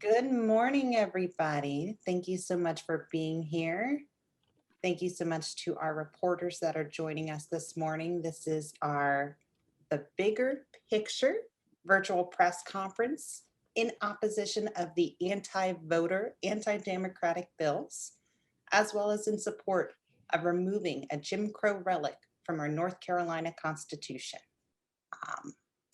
Good morning, everybody. Thank you so much for being here. Thank you so much to our reporters that are joining us this morning. This is our The Bigger Picture virtual press conference in opposition of the anti-voter, anti-democratic bills, as well as in support of removing a Jim Crow relic from our North Carolina Constitution. Um,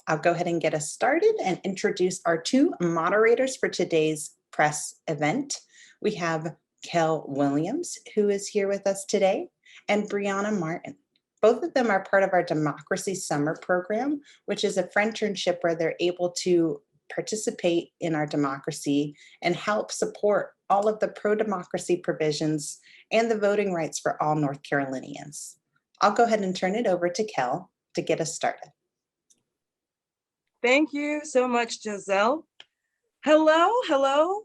I'll go ahead and get us started and introduce our two moderators for today's press event. We have Kel Williams, who is here with us today, and Brianna Martin. Both of them are part of our Democracy Summer program, which is a friendship where they're able to participate in our democracy and help support all of the pro-democracy provisions and the voting rights for all North Carolinians. I'll go ahead and turn it over to Kel to get us started. Thank you so much, Giselle. Hello,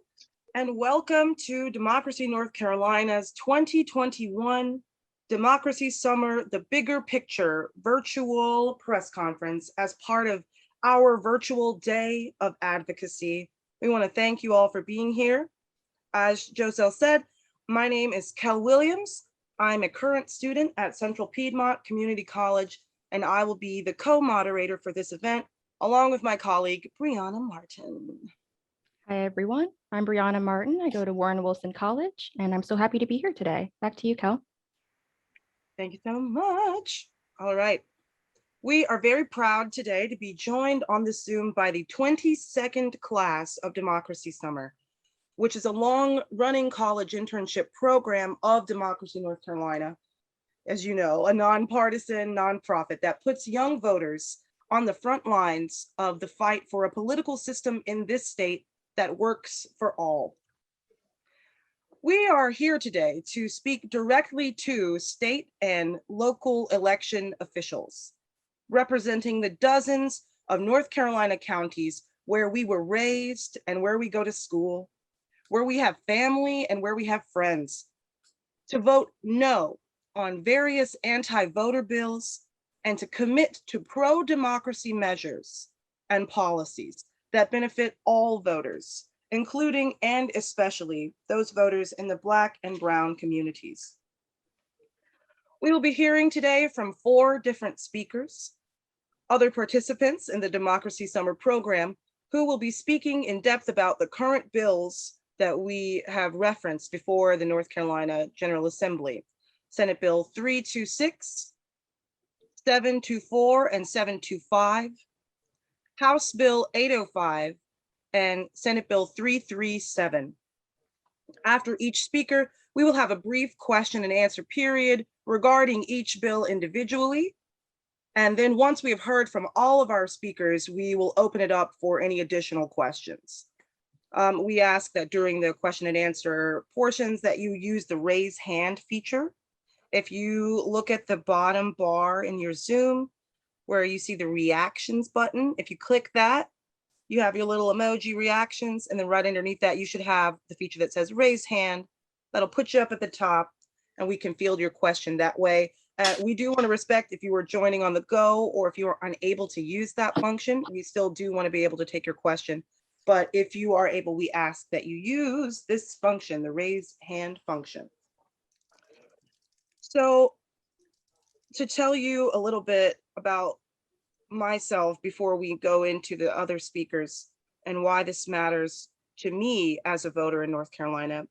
and welcome to Democracy North Carolina's 2021 Democracy Summer, the Bigger Picture virtual press conference as part of our virtual day of advocacy. We want to thank you all for being here. As Giselle said, my name is Kel Williams. I'm a current student at Central Piedmont Community College, and I will be the co-moderator for this event, along with my colleague, Brianna Martin. Hi, everyone. I'm Brianna Martin. I go to Warren Wilson College, and I'm so happy to be here today. Back to you, Kel. Thank you so much. All right. We are very proud today to be joined on this Zoom by the 22nd class of Democracy Summer, which is a long-running college internship program of Democracy North Carolina. As you know, a nonpartisan nonprofit that puts young voters on the front lines of the fight for a political system in this state that works for all. We are here today to speak directly to state and local election officials, representing the dozens of North Carolina counties where we were raised and where we go to school, where we have family and where we have friends, to vote no on various anti-voter bills and to commit to pro-democracy measures and policies that benefit all voters, including and especially those voters in the Black and Brown communities. We will be hearing today from 4 different speakers, other participants in the Democracy Summer program, who will be speaking in depth about the current bills that we have referenced before the North Carolina General Assembly. Senate Bill 326, 724 and 725, House Bill 805, and Senate Bill 337. After each speaker, we will have a brief question and answer period regarding each bill individually. And then once we have heard from all of our speakers, we will open it up for any additional questions. We ask that during the question and answer portions that you use the raise hand feature. If you look at the bottom bar in your Zoom where you see the reactions button, if you click that, you have your little emoji reactions, and then right underneath that, you should have the feature that says raise hand. That'll put you up at the top and we can field your question that way. We do want to respect if you are joining on the go or if you are unable to use that function, we still do want to be able to take your question. But if you are able, we ask that you use this function, the raise hand function. So to tell you a little bit about myself before we go into the other speakers and why this matters to me as a voter in North Carolina,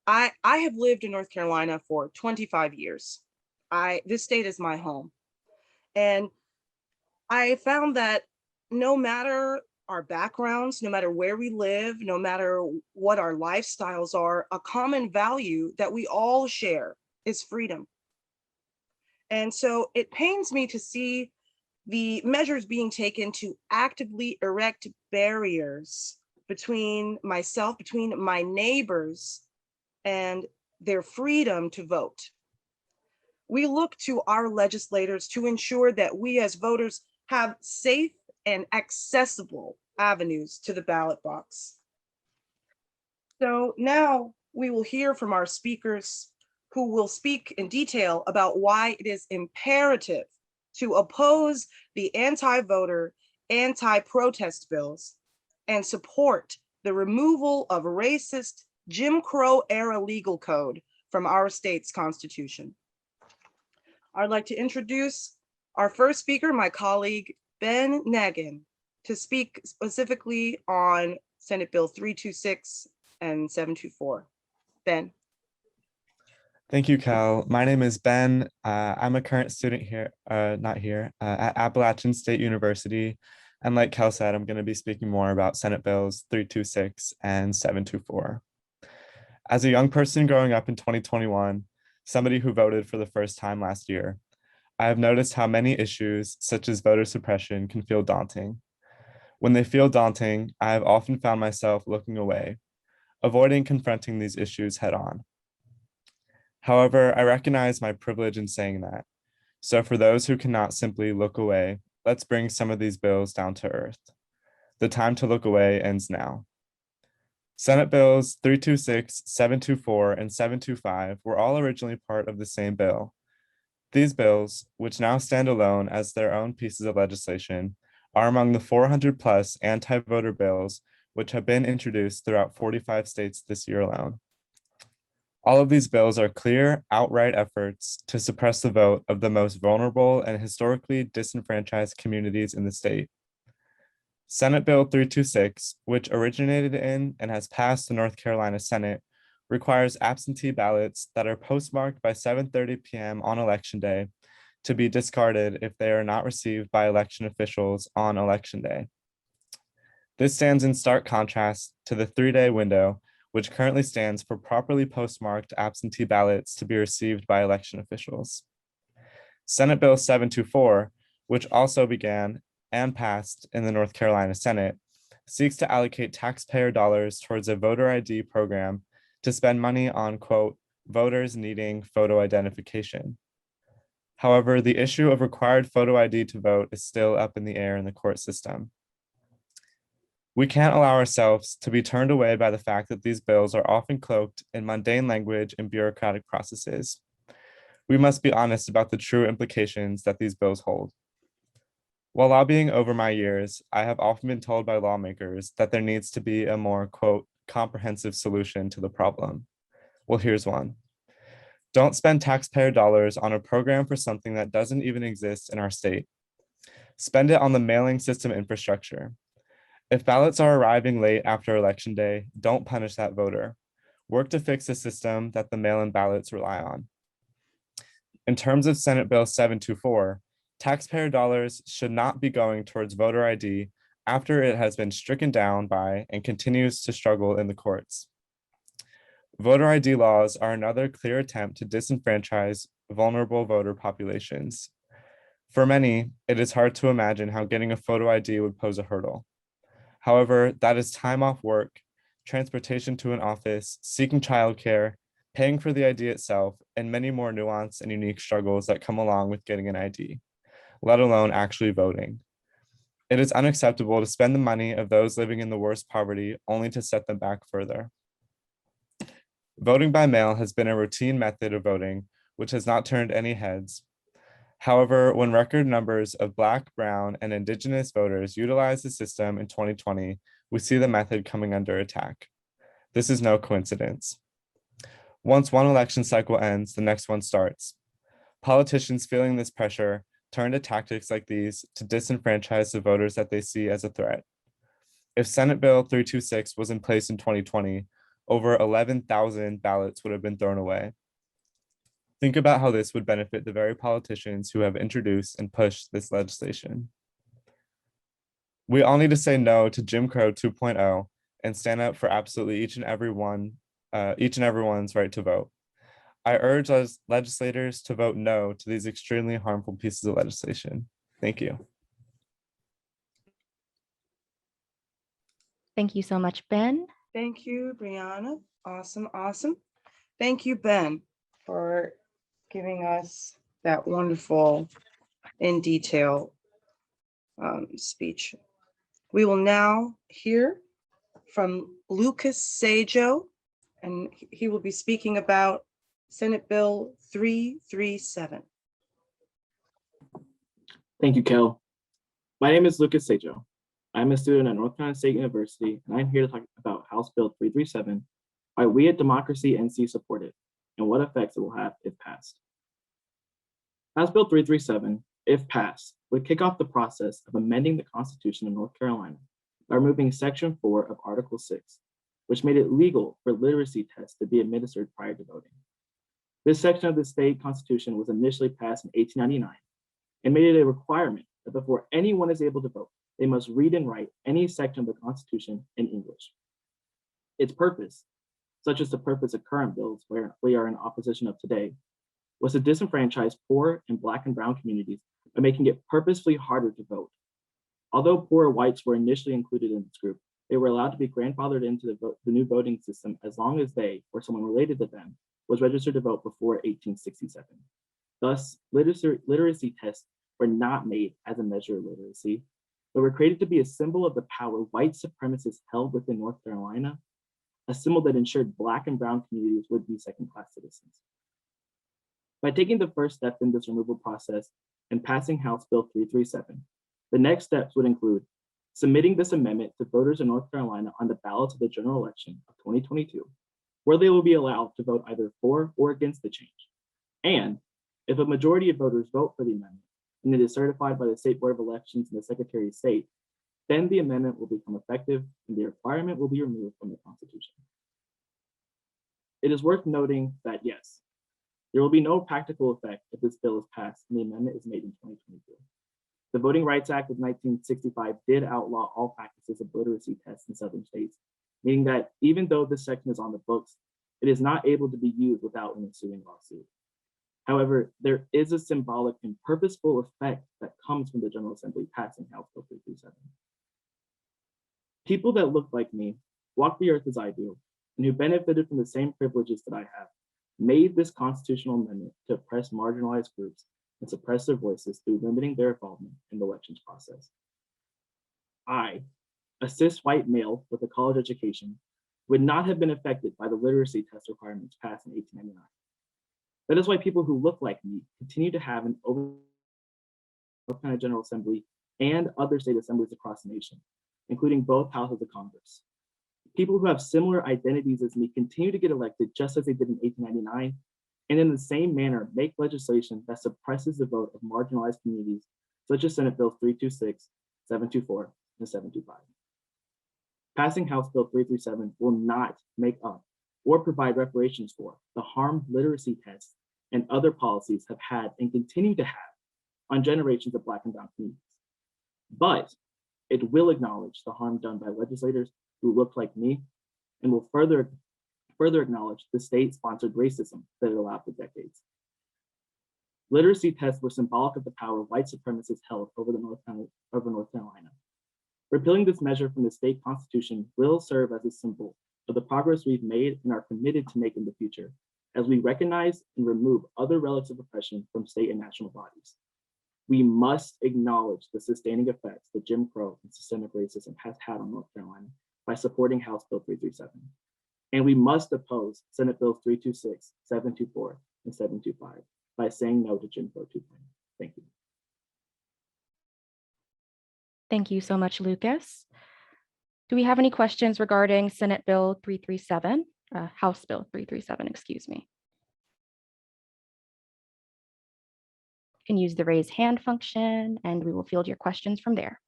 I have lived in North Carolina for 25 years. This state is my home. And I found that no matter our backgrounds, no matter where we live, no matter what our lifestyles are, a common value that we all share is freedom. And so it pains me to see the measures being taken to actively erect barriers between myself, between my neighbors, and their freedom to vote. We look to our legislators to ensure that we as voters have safe and accessible avenues to the ballot box. So now we will hear from our speakers who will speak in detail about why it is imperative to oppose the anti-voter, anti-protest bills and support the removal of racist Jim Crow era legal code from our state's constitution. I'd like to introduce our first speaker, my colleague, Ben Nagin, to speak specifically on Senate Bill 326 and 724. Ben. Thank you, Cal. My name is Ben. I'm a current student here, at Appalachian State University. And like Cal said, I'm going to be speaking more about Senate Bills 326 and 724. As a young person growing up in 2021, somebody who voted for the first time last year, I have noticed how many issues, such as voter suppression, can feel daunting. When they feel daunting, I have often found myself looking away, avoiding confronting these issues head on. However, I recognize my privilege in saying that. So for those who cannot simply look away, let's bring some of these bills down to earth. The time to look away ends now. Senate Bills 326, 724, and 725 were all originally part of the same bill. These bills, which now stand alone as their own pieces of legislation, are among the 400 plus anti-voter bills which have been introduced throughout 45 states this year alone. All of these bills are clear, outright efforts to suppress the vote of the most vulnerable and historically disenfranchised communities in the state. Senate Bill 326, which originated in and has passed the North Carolina Senate, requires absentee ballots that are postmarked by 7:30 p.m. on Election Day to be discarded if they are not received by election officials on Election Day. This stands in stark contrast to the 3-day window, which currently stands for properly postmarked absentee ballots to be received by election officials. Senate Bill 724, which also began and passed in the North Carolina Senate, seeks to allocate taxpayer dollars towards a voter ID program to spend money on, quote, voters needing photo identification. However, the issue of required photo ID to vote is still up in the air in the court system. We can't allow ourselves to be turned away by the fact that these bills are often cloaked in mundane language and bureaucratic processes. We must be honest about the true implications that these bills hold. While lobbying over my years, I have often been told by lawmakers that there needs to be a more, quote, comprehensive solution to the problem. Well, here's one. Don't spend taxpayer dollars on a program for something that doesn't even exist in our state. Spend it on the mailing system infrastructure. If ballots are arriving late after Election Day, don't punish that voter. Work to fix the system that the mail-in ballots rely on. In terms of Senate Bill 724, taxpayer dollars should not be going towards voter ID after it has been stricken down by and continues to struggle in the courts. Voter ID laws are another clear attempt to disenfranchise vulnerable voter populations. For many, it is hard to imagine how getting a photo ID would pose a hurdle. However, that is time off work, transportation to an office, seeking childcare, paying for the ID itself, and many more nuanced and unique struggles that come along with getting an ID, let alone actually voting. It is unacceptable to spend the money of those living in the worst poverty only to set them back further. Voting by mail has been a routine method of voting, which has not turned any heads. However, when record numbers of Black, Brown, and Indigenous voters utilize the system in 2020, we see the method coming under attack. This is no coincidence. Once one election cycle ends, the next one starts. Politicians feeling this pressure turn to tactics like these to disenfranchise the voters that they see as a threat. If Senate Bill 326 was in place in 2020, over 11,000 ballots would have been thrown away. Think about how this would benefit the very politicians who have introduced and pushed this legislation. We all need to say no to Jim Crow 2.0 and stand up for absolutely each and everyone's right to vote. I urge legislators to vote no to these extremely harmful pieces of legislation. Thank you. Thank you so much, Ben. Thank you, Brianna. Awesome, awesome. Thank you, Ben, for giving us that wonderful, in detail speech. We will now hear from Lucas Sajo, and he will be speaking about Senate Bill 337. Thank you, Kel. My name is Lucas Sajo. I'm a student at North Carolina State University, and I'm here to talk about House Bill 337, why we at Democracy NC support it, and what effects it will have if passed. House Bill 337, if passed, would kick off the process of amending the Constitution of North Carolina by removing Section 4 of Article 6, which made it legal for literacy tests to be administered prior to voting. This section of the state constitution was initially passed in 1899 and made it a requirement that before anyone is able to vote, they must read and write any section of the Constitution in English. Its purpose, such as the purpose of current bills where we are in opposition of today, was to disenfranchise poor and Black and brown communities by making it purposefully harder to vote. Although poor whites were initially included in this group, they were allowed to be grandfathered into the new voting system as long as they or someone related to them was registered to vote before 1867. Thus, literacy tests were not made as a measure of literacy, but were created to be a symbol of the power white supremacists held within North Carolina, a symbol that ensured Black and brown communities would be second-class citizens. By taking the first step in this removal process and passing House Bill 337, the next steps would include submitting this amendment to voters in North Carolina on the ballots of the general election of 2022, where they will be allowed to vote either for or against the change. And if a majority of voters vote for the amendment and it is certified by the State Board of Elections and the Secretary of State, then the amendment will become effective and the requirement will be removed from the Constitution. It is worth noting that yes, there will be no practical effect if this bill is passed and the amendment is made in 2022. The Voting Rights Act of 1965 did outlaw all practices of literacy tests in Southern states, meaning that even though this section is on the books, it is not able to be used without an ensuing lawsuit. However, there is a symbolic and purposeful effect that comes from the General Assembly passing House Bill 337. People that look like me, walk the earth as I do, and who benefited from the same privileges that I have, made this constitutional amendment to oppress marginalized groups and suppress their voices through limiting their involvement in the elections process. I, a cis white male with a college education, would not have been affected by the literacy test requirements passed in 1899. That is why people who look like me continue to have an North Carolina General Assembly and other state assemblies across the nation, including both houses of Congress. People who have similar identities as me continue to get elected just as they did in 1899, and in the same manner make legislation that suppresses the vote of marginalized communities, such as Senate Bills 326, 724, and 725. Passing House Bill 337 will not make up or provide reparations for the harm literacy tests and other policies have had and continue to have on generations of Black and brown communities. But it will acknowledge the harm done by legislators who look like me and will further acknowledge the state-sponsored racism that it allowed for decades. Literacy tests were symbolic of the power white supremacists held over North Carolina. Repealing this measure from the state constitution will serve as a symbol of the progress we've made and are committed to make in the future, as we recognize and remove other relics of oppression from state and national bodies. We must acknowledge the sustaining effects that Jim Crow and systemic racism has had on North Carolina by supporting House Bill 337. And we must oppose Senate Bills 326, 724, and 725 by saying no to Jim Crow 2.0. Thank you. Thank you so much, Lucas. Do we have any questions regarding Senate Bill 337, House Bill 337, excuse me? You can use the raise hand function and we will field your questions from there.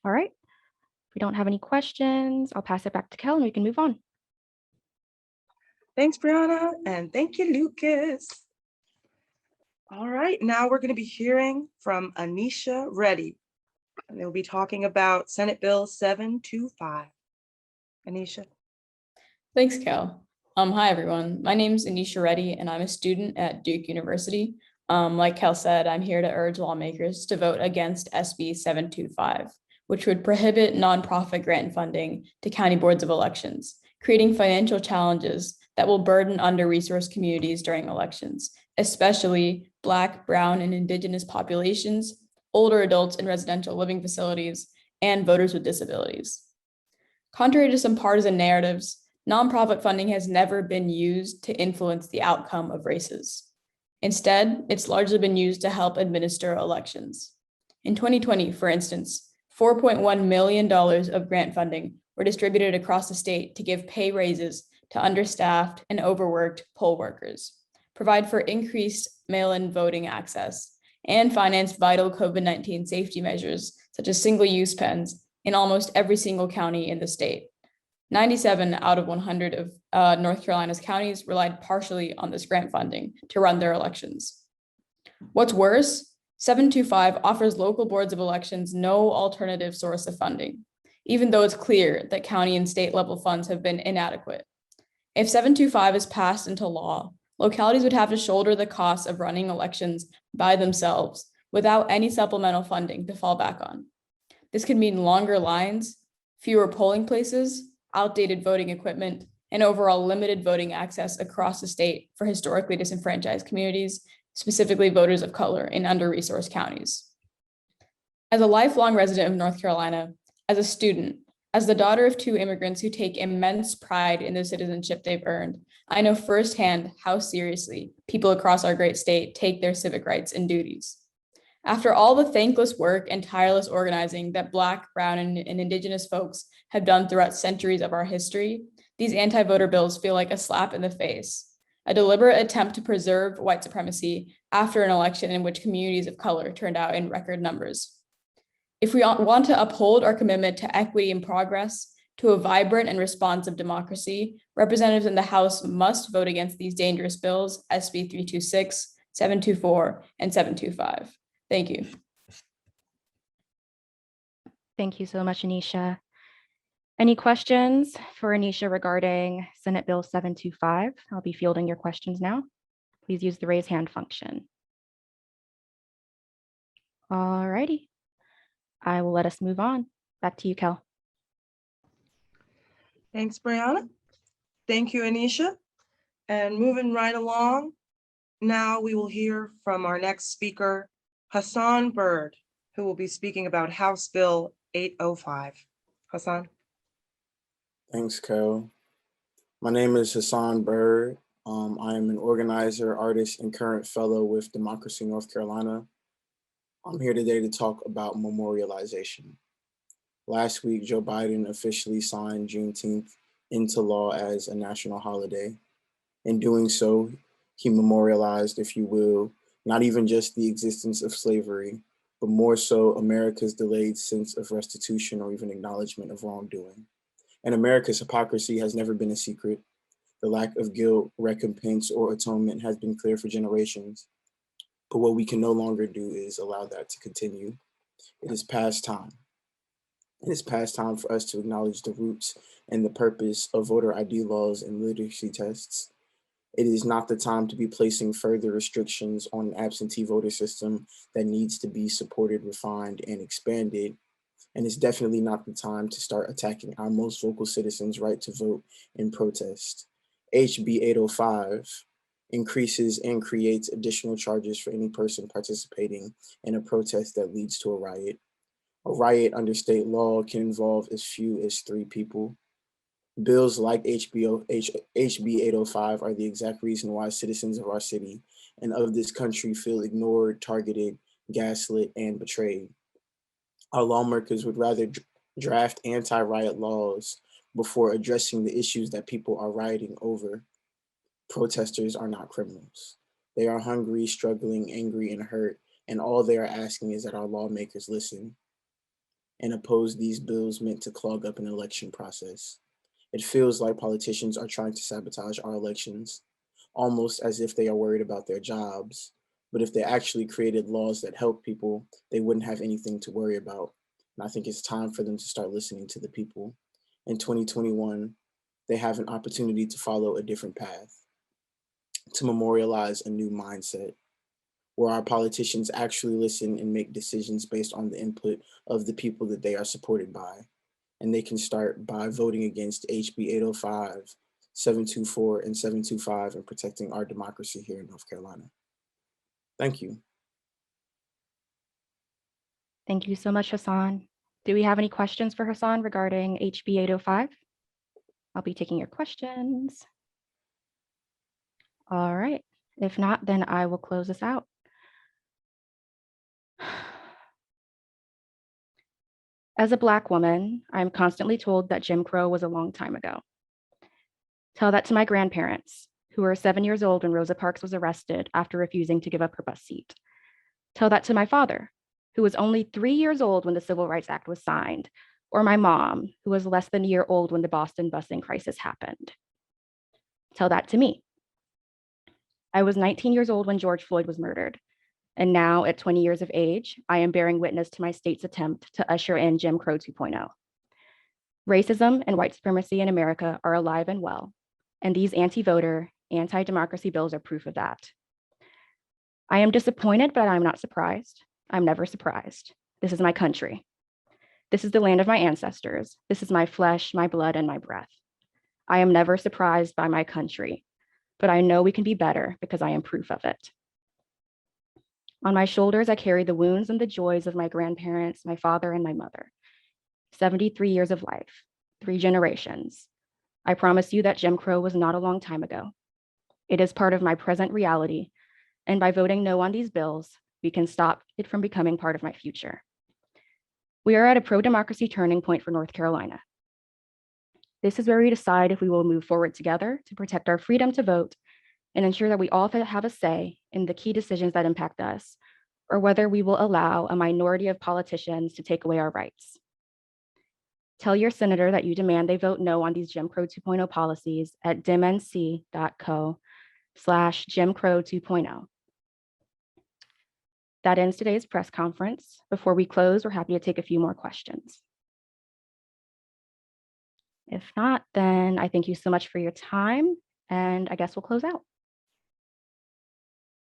All right, if we don't have any questions, I'll pass it back to Kel and we can move on. Thanks, Brianna, and thank you, Lucas. All right, now we're going to be hearing from Anisha Reddy, and they'll be talking about Senate Bill 725. Anisha. Thanks, Cal. Hi, everyone. My name is Anisha Reddy, and I'm a student at Duke University. Like Cal said, I'm here to urge lawmakers to vote against SB 725, which would prohibit nonprofit grant funding to county boards of elections, creating financial challenges that will burden under-resourced communities during elections, especially Black, Brown, and Indigenous populations, older adults in residential living facilities, and voters with disabilities. Contrary to some partisan narratives, nonprofit funding has never been used to influence the outcome of races. Instead, it's largely been used to help administer elections. In 2020, for instance, $4.1 million of grant funding were distributed across the state to give pay raises to understaffed and overworked poll workers, provide for increased mail-in voting access, and finance vital COVID-19 safety measures, such as single-use pens, in almost every single county in the state. 97 out of 100 of North Carolina's counties relied partially on this grant funding to run their elections. What's worse, 725 offers local boards of elections no alternative source of funding, even though it's clear that county and state level funds have been inadequate. If 725 is passed into law, localities would have to shoulder the costs of running elections by themselves without any supplemental funding to fall back on. This could mean longer lines, fewer polling places, outdated voting equipment, and overall limited voting access across the state for historically disenfranchised communities, specifically voters of color in under-resourced counties. As a lifelong resident of North Carolina, as a student, as the daughter of two immigrants who take immense pride in the citizenship they've earned, I know firsthand how seriously people across our great state take their civic rights and duties. After all the thankless work and tireless organizing that Black, Brown, and Indigenous folks have done throughout centuries of our history, these anti-voter bills feel like a slap in the face, a deliberate attempt to preserve white supremacy after an election in which communities of color turned out in record numbers. If we want to uphold our commitment to equity and progress, to a vibrant and responsive democracy, representatives in the House must vote against these dangerous bills, SB 326, 724, and 725. Thank you. Thank you so much, Anisha. Any questions for Anisha regarding Senate Bill 725? I'll be fielding your questions now. Please use the raise hand function. All righty. I will let us move on. Back to you, Kel. Thanks, Brianna. Thank you, Anisha. And moving right along, now we will hear from our next speaker, Hassan Bird, who will be speaking about House Bill 805. Hassan. Thanks, Kel. My name is Hassan Bird. I am an organizer, artist, and current fellow with Democracy North Carolina. I'm here today to talk about memorialization. Last week, Joe Biden officially signed Juneteenth into law as a national holiday. In doing so, he memorialized, if you will, not even just the existence of slavery, but more so America's delayed sense of restitution or even acknowledgement of wrongdoing. And America's hypocrisy has never been a secret. The lack of guilt, recompense, or atonement has been clear for generations. But what we can no longer do is allow that to continue. It is past time. It is past time for us to acknowledge the roots and the purpose of voter ID laws and literacy tests. It is not the time to be placing further restrictions on an absentee voter system that needs to be supported, refined, and expanded. And it's definitely not the time to start attacking our most vocal citizens' right to vote and protest. HB 805 increases and creates additional charges for any person participating in a protest that leads to a riot. A riot under state law can involve as few as 3 people. Bills like HB 805 are the exact reason why citizens of our city and of this country feel ignored, targeted, gaslit, and betrayed. Our lawmakers would rather draft anti-riot laws before addressing the issues that people are rioting over. Protesters are not criminals. They are hungry, struggling, angry, and hurt, and all they are asking is that our lawmakers listen and oppose these bills meant to clog up an election process. It feels like politicians are trying to sabotage our elections, almost as if they are worried about their jobs. But if they actually created laws that help people, they wouldn't have anything to worry about. And I think it's time for them to start listening to the people. In 2021, they have an opportunity to follow a different path, to memorialize a new mindset, where our politicians actually listen and make decisions based on the input of the people that they are supported by. And they can start by voting against HB 805, 724, and 725 and protecting our democracy here in North Carolina. Thank you. Thank you so much, Hassan. Do we have any questions for Hassan regarding HB 805? I'll be taking your questions. All right. If not, then I will close this out. As a Black woman, I'm constantly told that Jim Crow was a long time ago. Tell that to my grandparents, who were 7 years old when Rosa Parks was arrested after refusing to give up her bus seat. Tell that to my father, who was only 3 years old when the Civil Rights Act was signed, or my mom, who was less than a year old when the Boston busing crisis happened. Tell that to me. I was 19 years old when George Floyd was murdered, and now at 20 years of age, I am bearing witness to my state's attempt to usher in Jim Crow 2.0. Racism and white supremacy in America are alive and well, and these anti-voter, anti-democracy bills are proof of that. I am disappointed, but I'm not surprised. I'm never surprised. This is my country. This is the land of my ancestors. This is my flesh, my blood, and my breath. I am never surprised by my country, but I know we can be better because I am proof of it. On my shoulders, I carry the wounds and the joys of my grandparents, my father, and my mother. 73 years of life, 3 generations. I promise you that Jim Crow was not a long time ago. It is part of my present reality, and by voting no on these bills, we can stop it from becoming part of my future. We are at a pro-democracy turning point for North Carolina. This is where we decide if we will move forward together to protect our freedom to vote and ensure that we all have a say in the key decisions that impact us, or whether we will allow a minority of politicians to take away our rights. Tell your senator that you demand they vote no on these Jim Crow 2.0 policies at dimnc.co/Jim Crow 2.0. That ends today's press conference. Before we close, we're happy to take a few more questions. If not, then I thank you so much for your time, and I guess we'll close out.